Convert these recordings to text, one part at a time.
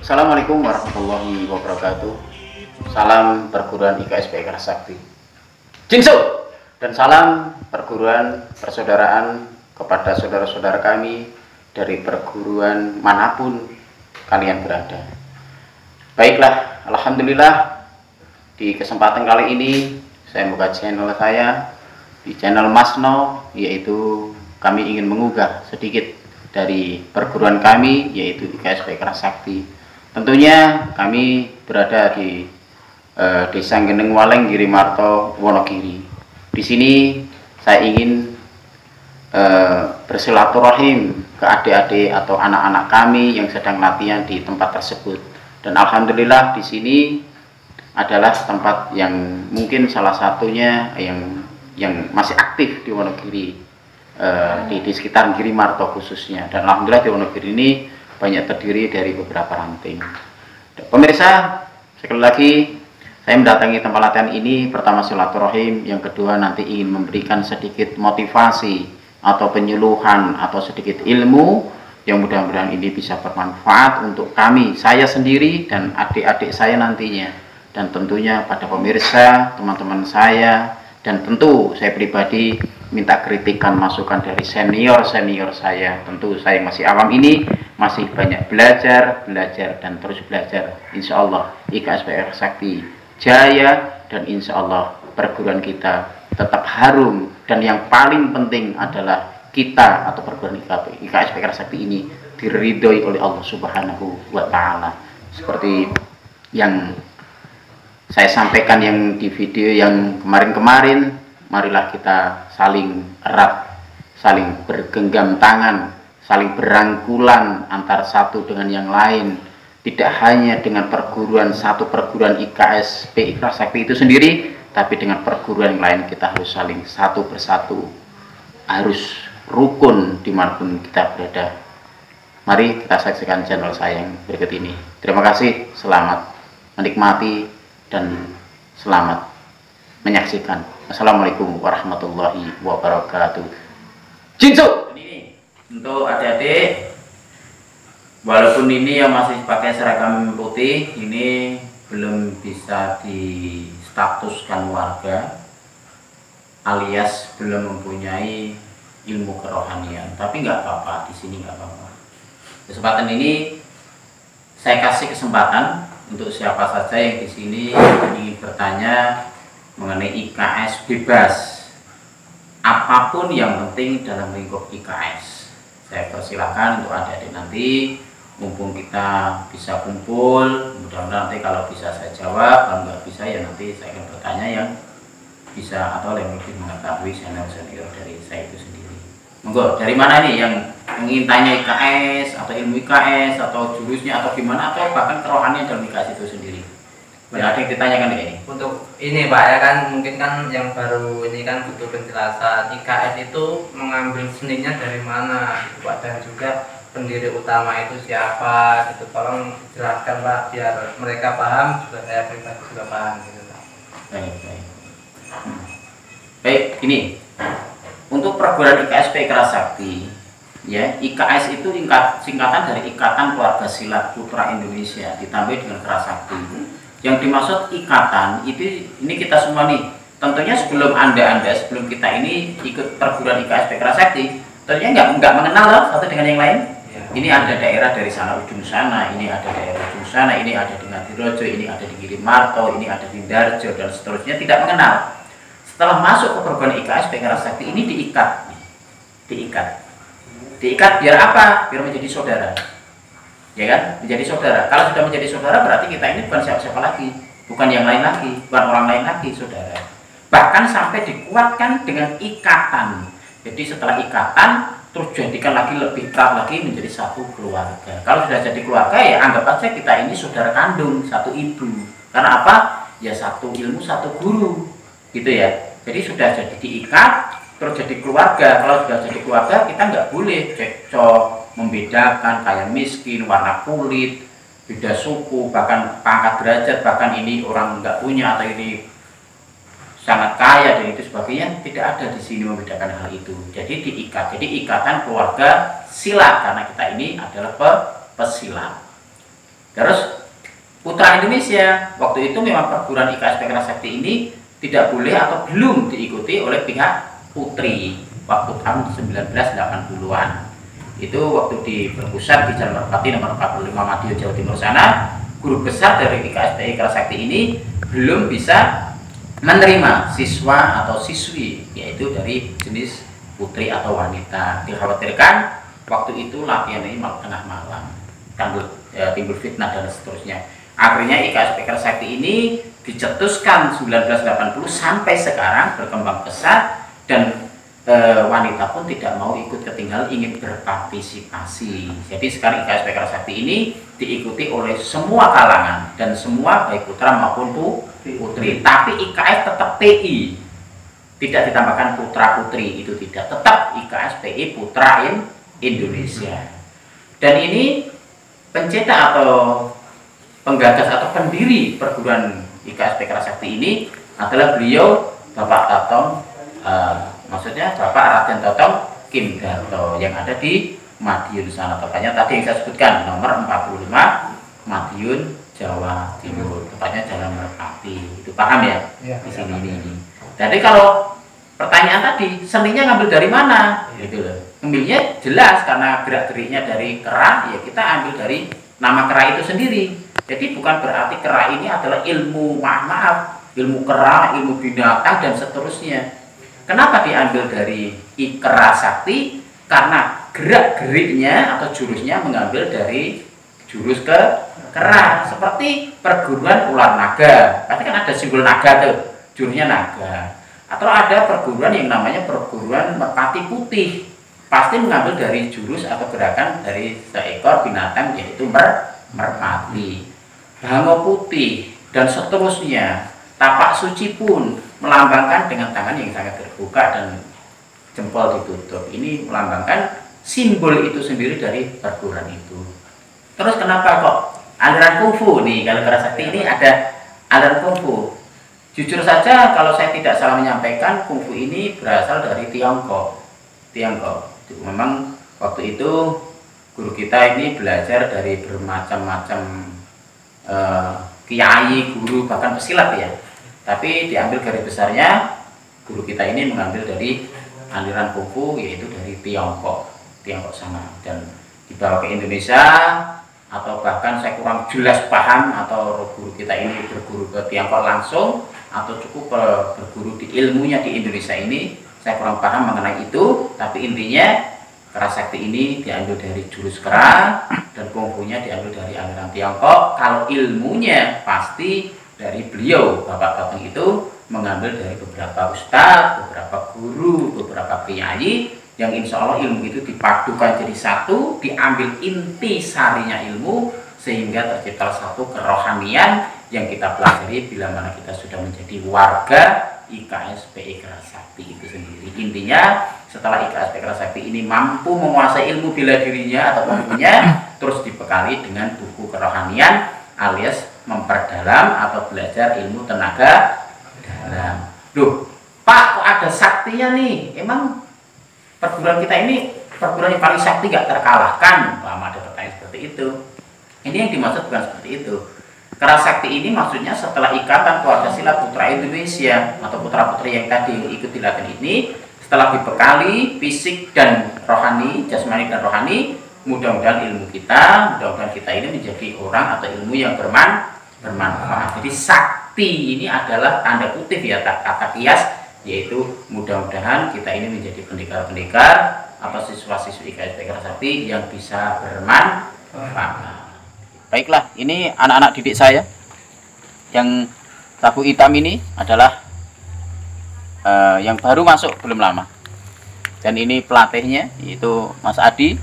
Assalamualaikum warahmatullahi wabarakatuh. Salam perguruan IKSP Kerasakti Jinsu, dan salam perguruan persaudaraan kepada saudara-saudara kami dari perguruan manapun kalian berada. Baiklah, alhamdulillah di kesempatan kali ini saya buka channel saya di channel Masno, yaitu kami ingin menggugah sedikit dari perguruan kami yaitu IKSP Kerasakti. Tentunya kami berada di Desa Geneng Waleng, Girimarto, Wonogiri. Di sini saya ingin bersilaturahim ke adik-adik atau anak-anak kami yang sedang latihan di tempat tersebut. Dan alhamdulillah di sini adalah tempat yang mungkin salah satunya yang masih aktif di Wonogiri, di sekitar Girimarto khususnya. Dan alhamdulillah di Wonogiri ini banyak terdiri dari beberapa ranting. Pemirsa, sekali lagi saya mendatangi tempat latihan ini, pertama silaturahim, yang kedua nanti ingin memberikan sedikit motivasi atau penyuluhan atau sedikit ilmu yang mudah-mudahan ini bisa bermanfaat untuk kami, saya sendiri dan adik-adik saya nantinya, dan tentunya pada pemirsa, teman-teman saya, dan tentu saya pribadi minta kritikan masukan dari senior-senior saya. Tentu saya masih awam ini, masih banyak belajar dan terus belajar. Insya Allah IKSP Kerasakti jaya, dan insya Allah perguruan kita tetap harum, dan yang paling penting adalah kita atau perguruan IKSP Kerasakti ini diridhoi oleh Allah Subhanahu wa Ta'ala. Seperti yang saya sampaikan yang di video yang kemarin-kemarin, marilah kita saling erat, saling bergenggam tangan, saling berangkulan antara satu dengan yang lain. Tidak hanya dengan satu perguruan IKSP Kerasakti itu sendiri, tapi dengan perguruan yang lain kita harus saling satu persatu, harus rukun dimanapun kita berada. Mari kita saksikan channel saya yang berikut ini. Terima kasih, selamat menikmati dan selamat menyaksikan. Assalamualaikum warahmatullahi wabarakatuh. Jinsu. Ini untuk adik-adik, walaupun ini yang masih pakai seragam putih, ini belum bisa distatuskan warga, alias belum mempunyai ilmu kerohanian. Tapi nggak apa-apa, di sini nggak apa-apa. Kesempatan ini saya kasih kesempatan untuk siapa saja yang di sini ingin bertanya mengenai IKS, bebas, apapun yang penting dalam lingkup IKS. Saya persilahkan untuk adik-adik nanti, mumpung kita bisa kumpul, mudah-mudahan nanti kalau bisa saya jawab, kalau nggak bisa ya nanti saya akan bertanya yang bisa atau yang lebih mengetahui senior dari saya itu sendiri. Monggo, dari mana nih yang ingin tanya IKS atau ilmu IKS atau jurusnya atau gimana, atau bahkan kerohanian dalam IKS itu sendiri? Ya, ada yang ditanyakan ini. Untuk ini Pak ya kan, mungkin kan yang baru ini kan butuh penjelasan IKS itu mengambil seninya dari mana gitu, Pak, dan juga pendiri utama itu siapa gitu. Tolong jelaskan Pak biar mereka paham, juga saya pribadi juga paham gitu Pak. Baik, ini untuk perguruan IKSP Kerasakti, ya, IKS itu singkatan dari Ikatan Keluarga Silat Putra Indonesia ditambah dengan Kerasakti. Yang dimaksud ikatan itu, ini kita semua nih, tentunya sebelum sebelum kita ini ikut perguruan IKSP Kerasakti, tentunya nggak mengenal loh satu dengan yang lain. Ya. Ini ada daerah dari sana ujung sana, ini ada daerah ujung sana, ini ada di Ngadirojo, ini ada di Girimarto, ini ada di Darjo, dan seterusnya, tidak mengenal. Setelah masuk ke perguruan IKSP Kerasakti ini diikat biar apa? Biar menjadi saudara, ya kan? Menjadi saudara. Kalau sudah menjadi saudara berarti kita ini bukan siapa-siapa lagi, bukan yang lain lagi, bukan orang lain lagi, saudara. Bahkan sampai dikuatkan dengan ikatan. Jadi setelah ikatan terus jadikan lagi lebih erat lagi menjadi satu keluarga. Kalau sudah jadi keluarga ya anggap aja kita ini saudara kandung, satu ibu. Karena apa? Ya satu ilmu, satu guru, gitu ya. Jadi sudah jadi diikat terus jadi keluarga. Kalau sudah jadi keluarga kita nggak boleh cekcok, membedakan kayak miskin, warna kulit, beda suku, bahkan pangkat derajat, bahkan ini orang nggak punya atau ini sangat kaya dan itu sebagainya. Tidak ada di sini membedakan hal itu. Jadi diikat, jadi ikatan keluarga silat, karena kita ini adalah pesilat. Terus Putra Indonesia, waktu itu memang perguruan IKSP Kerasakti ini tidak boleh atau belum diikuti oleh pihak Putri waktu tahun 1980-an. Itu waktu berpusat di Jalan Merpati nomor 45 Madiun, Jawa Timur sana, guru besar dari IKSP Kerasakti ini belum bisa menerima siswa atau siswi, yaitu dari jenis putri atau wanita. Dikhawatirkan waktu itu latihan ini malam tengah malam, timbul fitnah dan seterusnya. Akhirnya IKSP Kerasakti ini dicetuskan 1980 sampai sekarang berkembang pesat, dan wanita pun tidak mau ikut ketinggalan, ingin berpartisipasi. Jadi sekarang IKSP Kerasakti ini diikuti oleh semua kalangan dan semua, baik putra maupun putri. Tapi IKS tetap PI, tidak ditambahkan putra putri, itu tidak, tetap IKSPI Putra Indonesia. Dan ini pencetak atau penggagas atau pendiri perguruan IKSP Kerasakti ini adalah beliau Bapak Tatong, maksudnya Bapak Raden Totong Kim Darto, yang ada di Madiun sana, tepatnya tadi yang saya sebutkan nomor 45 Madiun, Jawa Timur, tepatnya Jalan Merpati. Itu paham ya? Di sini ini. Jadi kalau pertanyaan tadi, seninya ngambil dari mana? Gitu loh. Ngambilnya jelas karena gerak-geriknya dari kera, ya kita ambil dari nama kera itu sendiri. Jadi bukan berarti kera ini adalah ilmu, maaf, ilmu kera, ilmu binatang dan seterusnya. Kenapa diambil dari Ikra Sakti? Karena gerak-geriknya atau jurusnya mengambil dari jurus ke kera. Seperti perguruan ular naga, pasti kan ada simbol naga tuh, jurusnya naga. Atau ada perguruan yang namanya perguruan merpati putih, pasti mengambil dari jurus atau gerakan dari seekor binatang, yaitu merpati. Bango putih dan seterusnya. Tapak suci pun melambangkan dengan tangan yang sangat terbuka dan jempol ditutup. Ini melambangkan simbol itu sendiri dari perguruan itu. Terus kenapa kok aliran kungfu nih? Kalau Kerasakti ini ada aliran kungfu. Jujur saja kalau saya tidak salah menyampaikan, kungfu ini berasal dari Tiongkok. Memang waktu itu guru kita ini belajar dari bermacam-macam kiai, guru, bahkan pesilat ya. Tapi diambil garis besarnya, guru kita ini mengambil dari aliran kungfu, yaitu dari Tiongkok sana, dan dibawa ke Indonesia, atau bahkan saya kurang jelas paham, atau guru kita ini berguru ke Tiongkok langsung, atau cukup berguru di ilmunya di Indonesia ini, saya kurang paham mengenai itu. Tapi intinya Kerasakti ini diambil dari jurus kera, dan kungfunya diambil dari aliran Tiongkok. Kalau ilmunya pasti dari beliau Bapak Tatong itu mengambil dari beberapa ustadz, beberapa guru, beberapa kiai, yang insya Allah ilmu itu dipadukan jadi satu, diambil inti sarinya ilmu, sehingga tercipta satu kerohanian yang kita pelajari bila mana kita sudah menjadi warga IKSPI Kerasakti itu sendiri. Intinya setelah IKSP Kerasakti ini mampu menguasai ilmu bela dirinya atau ilmunya, terus dibekali dengan buku kerohanian alias memperdalam atau belajar ilmu tenaga dalam. Loh, Pak, kok ada saktinya nih? Emang perguruan kita ini perguruan yang paling sakti gak terkalahkan? Ada pertanyaan seperti itu. Ini yang dimaksud bukan seperti itu. Kerasakti ini maksudnya setelah Ikatan Keluarga Silat Putra Indonesia atau putra-putri yang tadi ikuti latihan ini, setelah dibekali fisik dan rohani, jasmani dan rohani, mudah-mudahan ilmu kita, ini menjadi orang atau ilmu yang bermanfaat. Jadi sakti ini adalah tanda kutip ya, kata kias, yaitu mudah-mudahan kita ini menjadi pendekar-pendekar atau siswa-siswi IKSP Kerasakti yang bisa bermanfaat. Baiklah, ini anak-anak didik saya yang sabuk hitam ini adalah yang baru masuk belum lama, dan ini pelatihnya yaitu Mas Adi,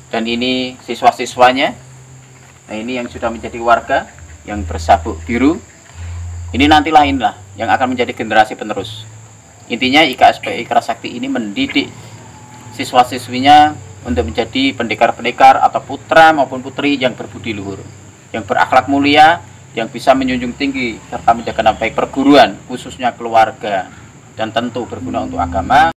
dan ini siswa-siswanya. Nah, ini yang sudah menjadi warga yang bersabuk biru. Ini nantilah inilah yang akan menjadi generasi penerus. Intinya IKSPI Kerasakti ini mendidik siswa-siswinya untuk menjadi pendekar-pendekar atau putra maupun putri yang berbudi luhur, yang berakhlak mulia, yang bisa menjunjung tinggi serta menjaga nama baik perguruan, khususnya keluarga, dan tentu berguna untuk agama.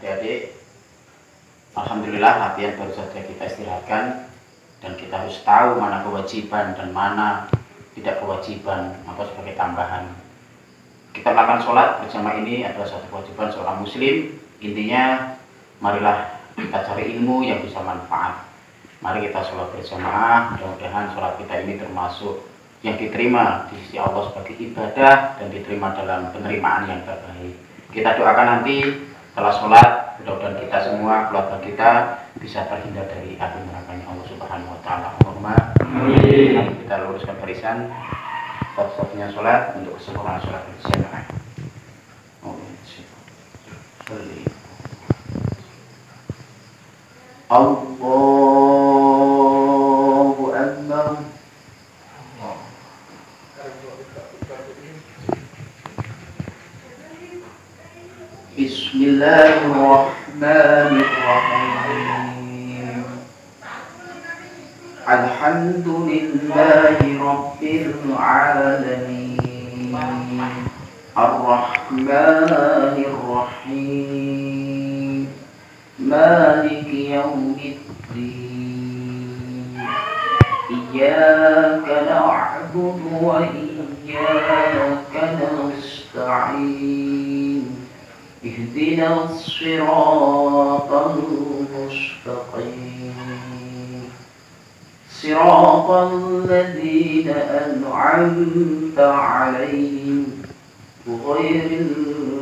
Adik-adik, alhamdulillah latihan baru saja kita istirahatkan, dan kita harus tahu mana kewajiban dan mana tidak kewajiban atau sebagai tambahan. Kita melakukan sholat bersama ini adalah satu kewajiban seorang muslim. Intinya, marilah kita cari ilmu yang bisa manfaat. Mari kita sholat berjamaah, mudah-mudahan sholat kita ini termasuk yang diterima di sisi Allah sebagai ibadah dan diterima dalam penerimaan yang terbaik. Kita doakan nanti setelah sholat, mudah-mudahan kita semua, keluarga kita bisa terhindar dari api nerakanya Allah Subhanahu wa Ta'ala. Allahumma amin. Kita luruskan barisan, satu-satunya sholat untuk kesempurnaan sholat berjamaah. Allahu Akbar. Bismillahirrahmanirrahim. Alhamdulillahi Rabbil Alamin. Ar-Rahmanir-Rahim. Maliki yawmiddin. Iyyaka na'budu wa iyyaka nasta'in. اهدنا الصراط المستقيم صراط الذين أنعمت عليهم غير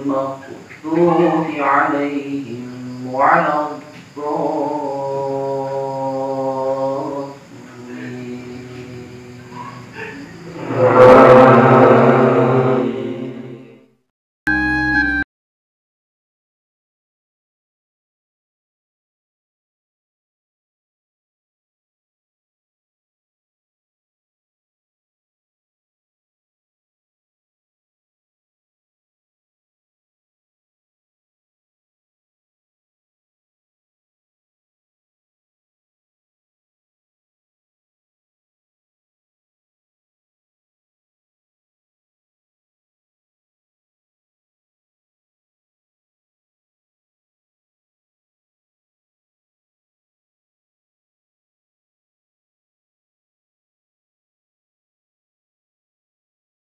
المغضوب عليهم ولا الضالين.